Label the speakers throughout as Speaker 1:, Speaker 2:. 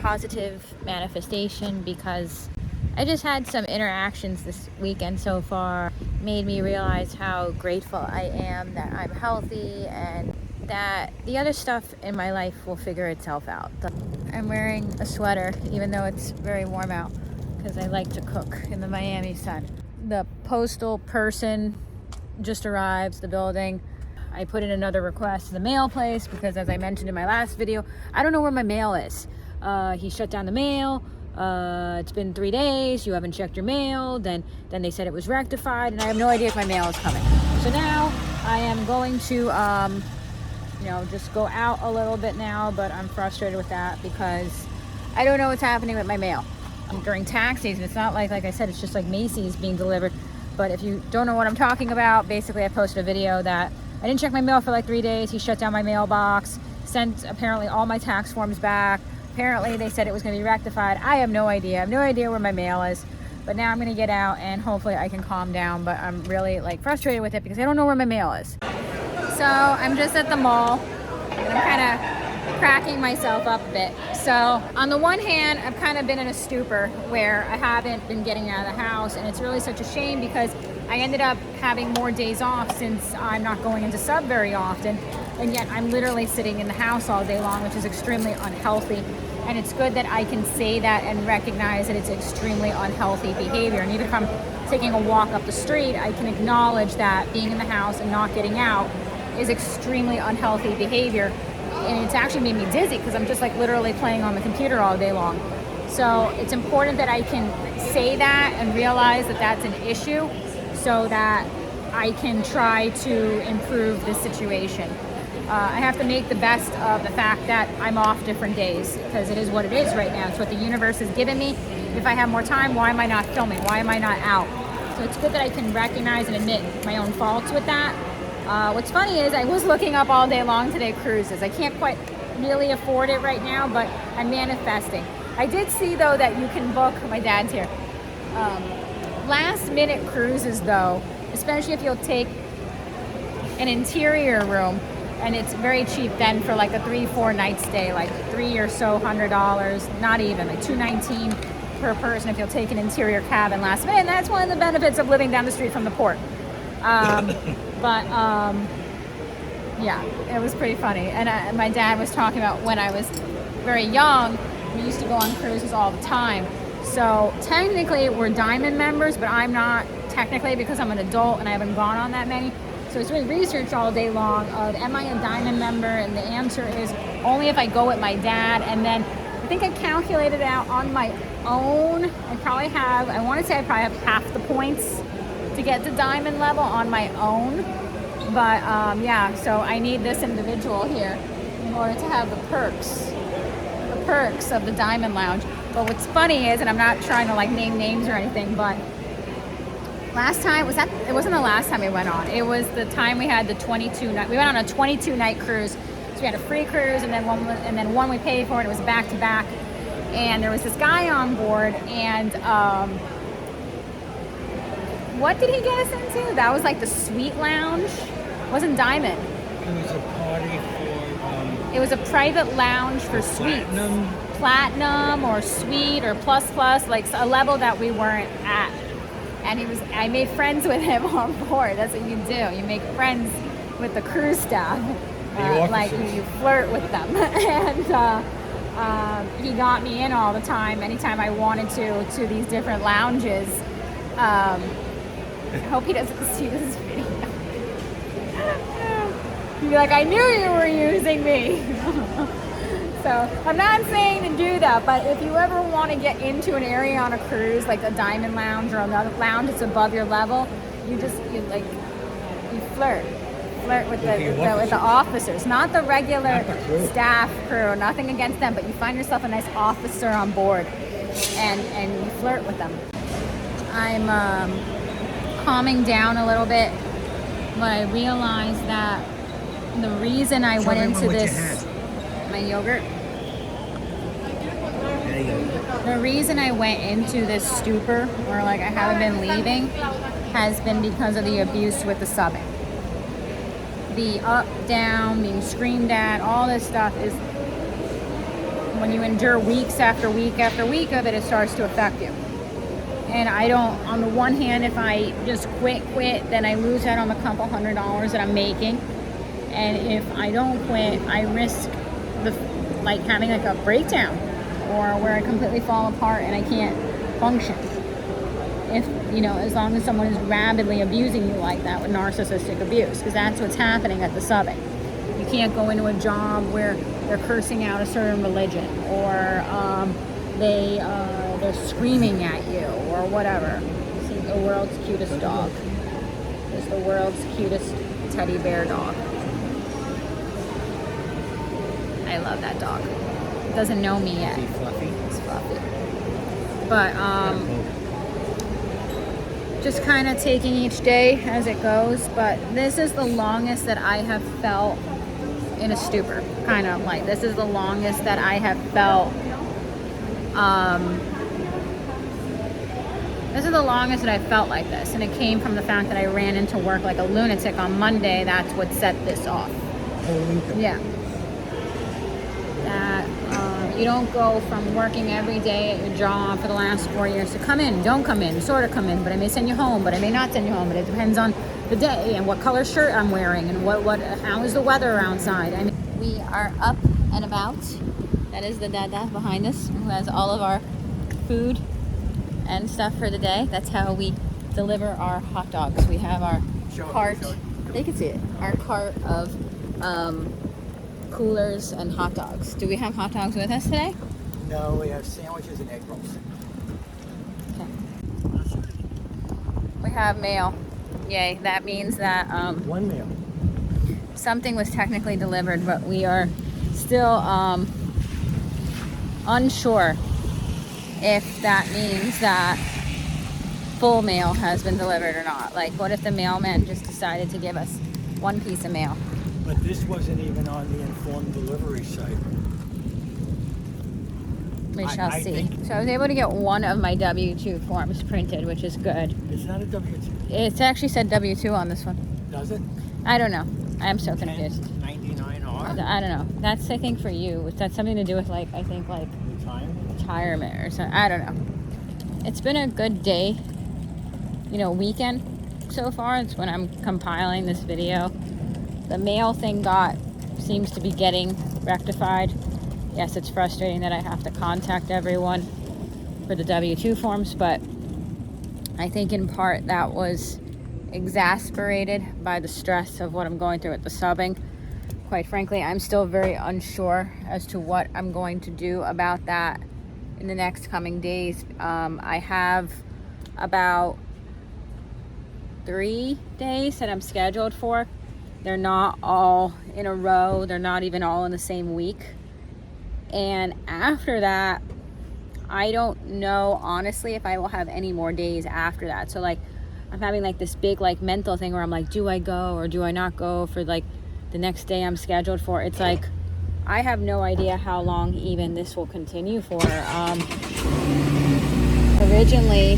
Speaker 1: positive manifestation because I just had some interactions this weekend so far. Made me realize how grateful I am that I'm healthy and that the other stuff in my life will figure itself out. I'm wearing a sweater even though it's very warm out because I like to cook in the Miami sun. The postal person just arrived to the building. I put in another request to the mail place because, as I mentioned in my last video, I don't know where my mail is. He shut down the mail. It's been 3 days. You haven't checked your mail. Then they said it was rectified, and I have no idea if my mail is coming. So now I am going to, just go out a little bit now, but I'm frustrated with that because I don't know what's happening with my mail. During tax season, it's not like I said, it's just like Macy's being delivered. But if you don't know what I'm talking about, basically I posted a video that I didn't check my mail for like 3 days. He shut down my mailbox, sent apparently all my tax forms back. Apparently they said it was going to be rectified. I have no idea. I have no idea where my mail is. But now I'm going to get out and hopefully I can calm down. But I'm really frustrated with it because I don't know where my mail is. So I'm just at the mall and I'm kind of cracking myself up a bit. So on the one hand, I've kind of been in a stupor where I haven't been getting out of the house, and it's really such a shame because I ended up having more days off since I'm not going into sub very often, and yet I'm literally sitting in the house all day long, which is extremely unhealthy. And it's good that I can say that and recognize that it's extremely unhealthy behavior. And even if I'm taking a walk up the street, I can acknowledge that being in the house and not getting out is extremely unhealthy behavior. And it's actually made me dizzy because I'm just literally playing on the computer all day long. So it's important that I can say that and realize that that's an issue so that I can try to improve the situation. I have to make the best of the fact that I'm off different days because it is what it is right now. It's what the universe has given me. If I have more time, why am I not filming? Why am I not out? So it's good that I can recognize and admit my own faults with that. What's funny is I was looking up all day long today cruises. I can't quite really afford it right now, but I'm manifesting. I did see though that you can book, my dad's here, last minute cruises though, especially if you'll take an interior room, and it's very cheap then for like a 3-4 night stay, like $300 or so, not even, like $219 per person if you'll take an interior cabin last minute. And that's one of the benefits of living down the street from the port. Yeah, it was pretty funny. And my dad was talking about when I was very young, we used to go on cruises all the time. So technically we're Diamond members, but I'm not technically because I'm an adult and I haven't gone on that many. So I was doing research all day long of am I a Diamond member? And the answer is only if I go with my dad. And then I think I calculated out on my own. I probably have half the points to get to Diamond level on my own. But yeah, so I need this individual here in order to have the perks of the Diamond Lounge. But what's funny is, and I'm not trying to name names or anything, but last time, it wasn't the last time we went on. It was the time we had the 22 night. We went on a 22 night cruise. So we had a free cruise and then one we paid for, and it was back to back. And there was this guy on board, and what did he get us into? That was like the Suite Lounge. It wasn't Diamond.
Speaker 2: It was a party for
Speaker 1: it was a private lounge for suites. Platinum or Suite or plus, like a level that we weren't at. And I made friends with him on board. That's what you do. You make friends with the cruise staff. You flirt with them. And he got me in all the time, anytime I wanted to these different lounges. I hope he doesn't see this video. He'd be like, I knew you were using me. So I'm not saying to do that, but if you ever want to get into an area on a cruise, like a Diamond Lounge or another lounge that's above your level, you flirt with the officers, not the regular staff crew. Nothing against them, but you find yourself a nice officer on board, and you flirt with them. I'm calming down a little bit, but I realized that the reason I went into this, my yogurt. The reason I went into this stupor, or I haven't been leaving, has been because of the abuse with the subbing. The up, down, being screamed at, all this stuff is
Speaker 3: when you endure weeks after week after week of it, it starts to affect you. And I don't, on the one hand, if I just quit, then I lose out on the couple $100 that I'm making. And if I don't quit, I risk like having like a breakdown, or where I completely fall apart and I can't function. If, as long as someone is rabidly abusing you like that with narcissistic abuse, because that's what's happening at the subbing. You can't go into a job where they're cursing out a certain religion, or they're screaming at you, or whatever. See, the world's cutest dog. It's the world's cutest teddy bear dog. I love that dog. It doesn't know me yet.
Speaker 2: Is he fluffy?
Speaker 3: It's fluffy. But just kind of taking each day as it goes. But this is the longest that I have felt in a stupor. Kind of like, this is the longest that I have felt. This is the longest that I felt like this. And it came from the fact that I ran into work like a lunatic on Monday. That's what set this off. Yeah. That you don't go from working every day at your job for the last 4 years to come in, don't come in, sort of come in, but I may send you home, but I may not send you home, but it depends on the day and what color shirt I'm wearing and how is the weather outside. I mean, we are up and about. That is the dada behind us, who has all of our food and stuff for the day. That's how we deliver our hot dogs. We have our cart. They can see it. Our cart of coolers and hot dogs. Do we have hot dogs with us today?
Speaker 2: No, we have sandwiches and egg rolls.
Speaker 3: Okay. We have mail. Yay, that means that
Speaker 2: One meal.
Speaker 3: something was technically delivered, but we are still unsure if that means that full mail has been delivered or not. Like, what if the mailman just decided to give us one piece of mail?
Speaker 2: But this wasn't even on the informed delivery site.
Speaker 3: We shall
Speaker 2: I
Speaker 3: see.
Speaker 2: think-
Speaker 3: So I was able to get one of my W-2 forms printed, which is good.
Speaker 2: It's not a W-2.
Speaker 3: It actually said W-2 on this one.
Speaker 2: Does it?
Speaker 3: I don't know. I'm so confused.
Speaker 2: 1099R?
Speaker 3: I don't know. That's, I think, for you. That's something to do with, like, I think, like, retirement or something. I don't know. It's been a good day, weekend so far. It's when I'm compiling this video. The mail thing seems to be getting rectified. Yes, it's frustrating that I have to contact everyone for the W-2 forms, but I think in part that was exasperated by the stress of what I'm going through at the subbing. Quite frankly, I'm still very unsure as to what I'm going to do about that in the next coming days. I have about 3 days that I'm scheduled for. They're not all in a row. They're not even all in the same week. And after that, I don't know, honestly, if I will have any more days after that. So, like, I'm having, like, this big, like, mental thing where I'm like, do I go or do I not go for, like, the next day I'm scheduled for? It's like, I have no idea how long even this will continue for. Originally,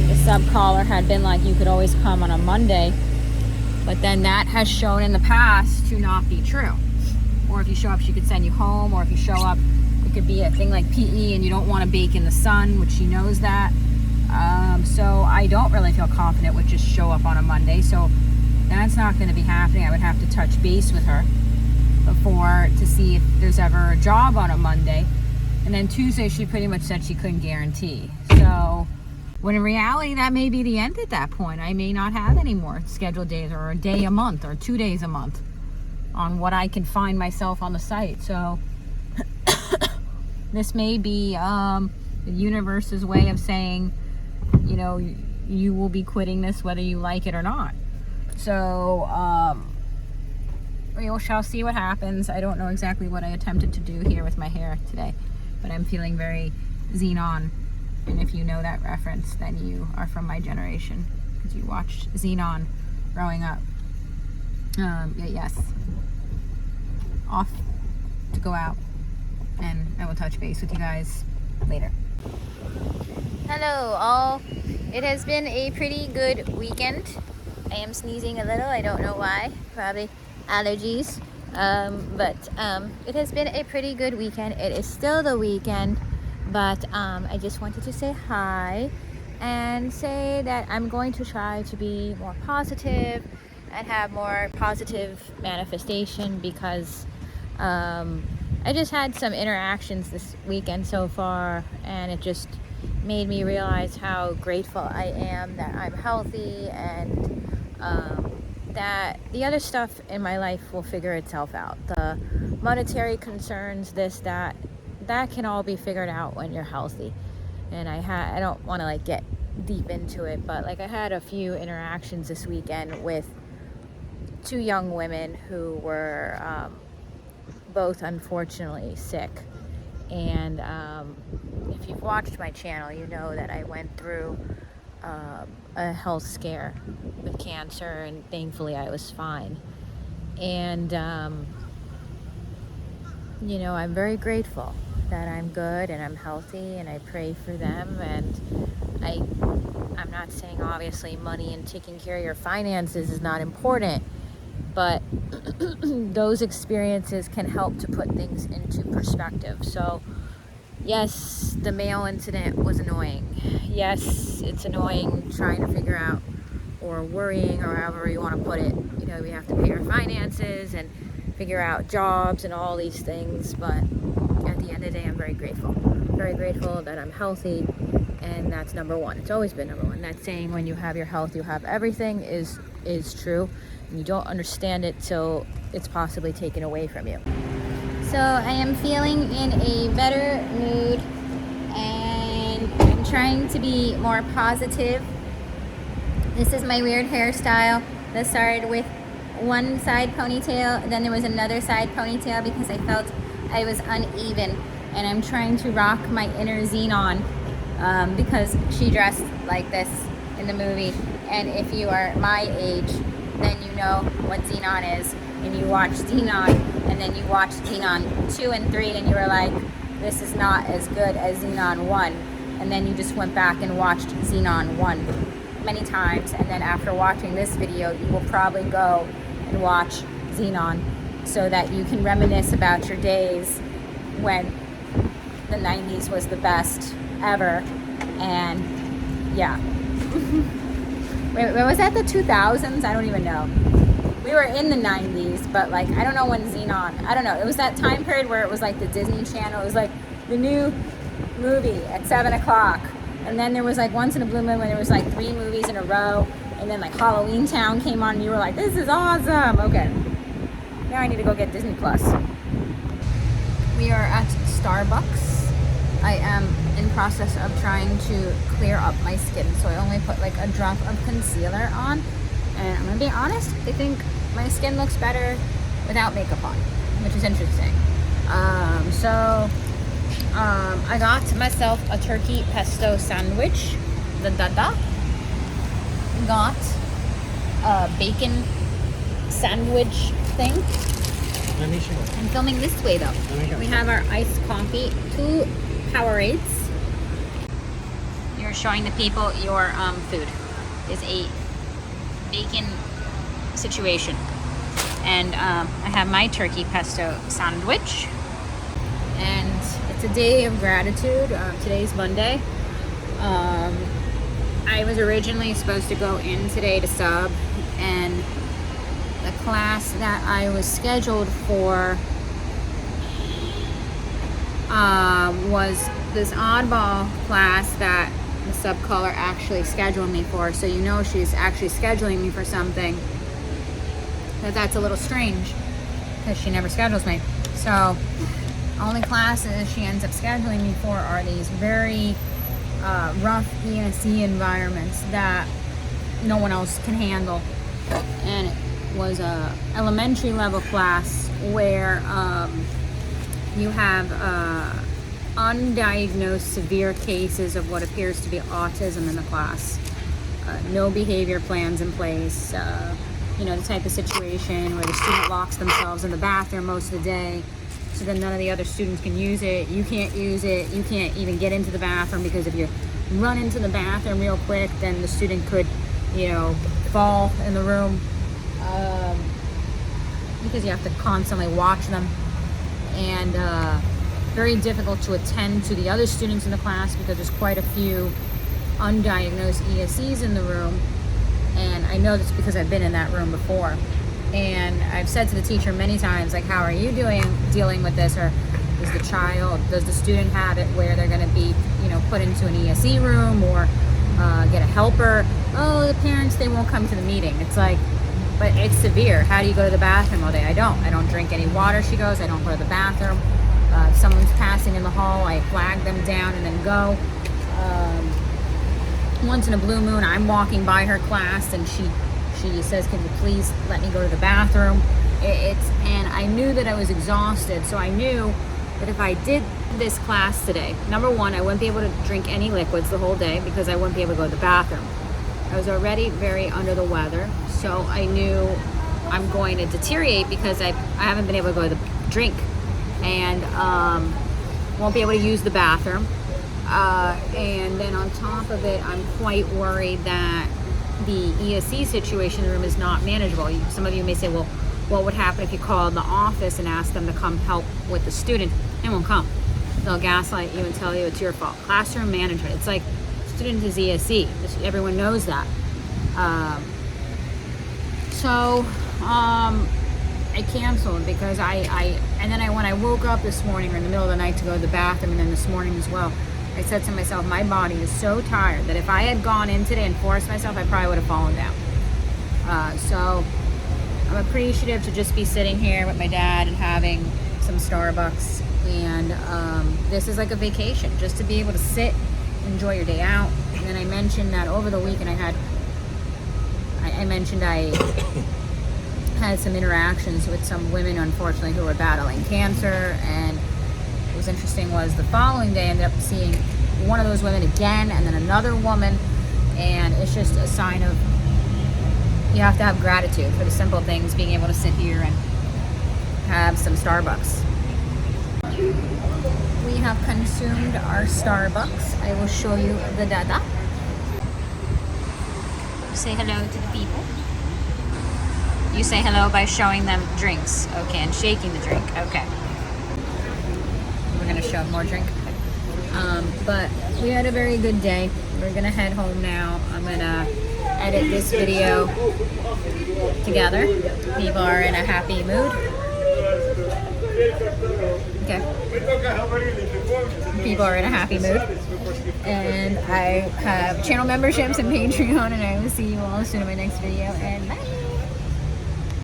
Speaker 3: the sub-caller had been like, you could always come on a Monday. But then that has shown in the past to not be true. Or if you show up, she could send you home. Or if you show up, it could be a thing like PE and you don't want to bake in the sun, which she knows that. So I don't really feel confident with just show up on a Monday. So that's not going to be happening. I would have to touch base with her before to see if there's ever a job on a Monday. And then Tuesday, she pretty much said she couldn't guarantee. So when in reality, that may be the end at that point. I may not have any more scheduled days, or a day a month, or 2 days a month on what I can find myself on the site. So this may be the universe's way of saying, you will be quitting this whether you like it or not. So we shall see what happens. I don't know exactly what I attempted to do here with my hair today, but I'm feeling very Xenon. And if you know that reference, then you are from my generation, because you watched Xenon growing up. Yes. Off to go out, and I will touch base with you guys later. Hello, all. It has been a pretty good weekend. I am sneezing a little. I don't know why. Probably allergies.
Speaker 1: But it has been a pretty good weekend. It is still the weekend, but I just wanted to say hi and say that I'm going to try to be more positive and have more positive manifestation because I just had some interactions this weekend so far, and it just made me realize how grateful I am that I'm healthy and that the other stuff in my life will figure itself out. The monetary concerns, this, that can all be figured out when you're healthy. And I don't want to like get deep into it, but like I had a few interactions this weekend with two young women who were both unfortunately sick. And if you've watched my channel, you know that I went through a health scare with cancer, and thankfully I was fine. And I'm very grateful that I'm good and I'm healthy, and I pray for them. And I'm not saying obviously money and taking care of your finances is not important, but those experiences can help to put things into perspective. So yes, the mail incident was annoying. Yes, it's annoying trying to figure out, or worrying, or however you want to put it. We have to pay our finances and figure out jobs and all these things. But at the end of the day, I'm very grateful. Very grateful that I'm healthy, and that's number one. It's always been number one. That saying, when you have your health, you have everything, is true. And you don't understand it till it's possibly taken away from you. So I am feeling in a better mood, and I'm trying to be more positive. This is my weird hairstyle that started with one side ponytail, then there was another side ponytail because I felt I was uneven, and I'm trying to rock my inner Xenon because she dressed like this in the movie. And if you are my age, then you know what Xenon is, and you watch Xenon, and then you watch Xenon 2 and 3, and you were like, this is not as good as Xenon 1, and then you just went back and watched Xenon 1 many times, and then after watching this video, you will probably go and watch Xenon so that you can reminisce about your days when the 90s was the best ever. And yeah. Wait, was that the 2000s? I don't even know. We were in the 90s, but like, I don't know when Xenon, I don't know. It was that time period where it was like the Disney Channel. It was like the new movie at 7 o'clock. And then there was like once in a blue moon when there was like 3 movies in a row. And then like Halloween Town came on and you were like, this is awesome. Okay. Now I need to go get Disney Plus. We are at Starbucks. I am in process of trying to clear up my skin, so I only put like a drop of concealer on, and I'm gonna be honest, I think my skin looks better without makeup on, which is interesting. I got myself a turkey pesto sandwich, the dada. Got a bacon sandwich thing.
Speaker 2: Let me show you.
Speaker 1: I'm filming this way though. We have our iced coffee, 2 Powerades. You're showing the people your food is a bacon situation. And I have my turkey pesto sandwich. And it's a day of gratitude. Today's Monday. I was originally supposed to go in today to sub, and the class that I was scheduled for was this oddball class that the sub caller actually scheduled me for. So she's actually scheduling me for something that's a little strange because she never schedules me. So only classes she ends up scheduling me for are these very rough ESE environments that no one else can handle. And it was a elementary level class where you have undiagnosed severe cases of what appears to be autism in the class. No behavior plans in place. The type of situation where the student locks themselves in the bathroom most of the day, so then none of the other students can use it. You can't use it. You can't even get into the bathroom, because if you run into the bathroom real quick, then the student could, fall in the room.
Speaker 3: because you have to constantly watch them, and very difficult to attend to the other students in the class because there's quite a few undiagnosed ESEs in the room. And I know this because I've been in that room before. And I've said to the teacher many times, like, how are you dealing with this? Or does the student have it where they're going to be, put into an ESE room or get a helper? Oh, the parents, they won't come to the meeting. It's like, but it's severe. How do you go to the bathroom all day? I don't drink any water, she goes. I don't go to the bathroom. If someone's passing in the hall, I flag them down and then go. Once in a blue moon, I'm walking by her class and she says, can you please let me go to the bathroom? And I knew that I was exhausted, so I knew that if I did this class today, number one, I wouldn't be able to drink any liquids the whole day because I wouldn't be able to go to the bathroom. I was already very under the weather, so I knew I'm going to deteriorate because I haven't been able to go to the drink, and won't be able to use the bathroom. And then on top of it, I'm quite worried that the ESE situation in the room is not manageable. Some of you may say, well, what would happen if you called the office and asked them to come help with the student? They won't come. They'll gaslight you and tell you it's your fault. Classroom management. It's like, student is ESE. Everyone knows that. So I canceled because and then when I woke up this morning or in the middle of the night to go to the bathroom, and then this morning as well, I said to myself, my body is so tired that if I had gone in today and forced myself, I probably would have fallen down. So I'm appreciative to just be sitting here with my dad and having some Starbucks. And this is like a vacation, just to be able to sit, enjoy your day out. And then I mentioned that over the weekend I had some interactions with some women, unfortunately, who were battling cancer. And what was interesting was the following day I ended up seeing one of those women again, and then another woman. And it's just a sign of, you have to have gratitude for the simple things, being able to sit here and have some Starbucks. We have consumed our Starbucks. I will show you the data. Say hello to the people. You say hello by showing them drinks. Okay, and shaking the drink. Okay. We're going to show more drink. But we had a very good day. We're going to head home now. I'm going to edit this video together. People are in a happy mood. Okay. People are in a happy mood. And I have channel memberships and Patreon, and I will see you all soon in my next video. And bye.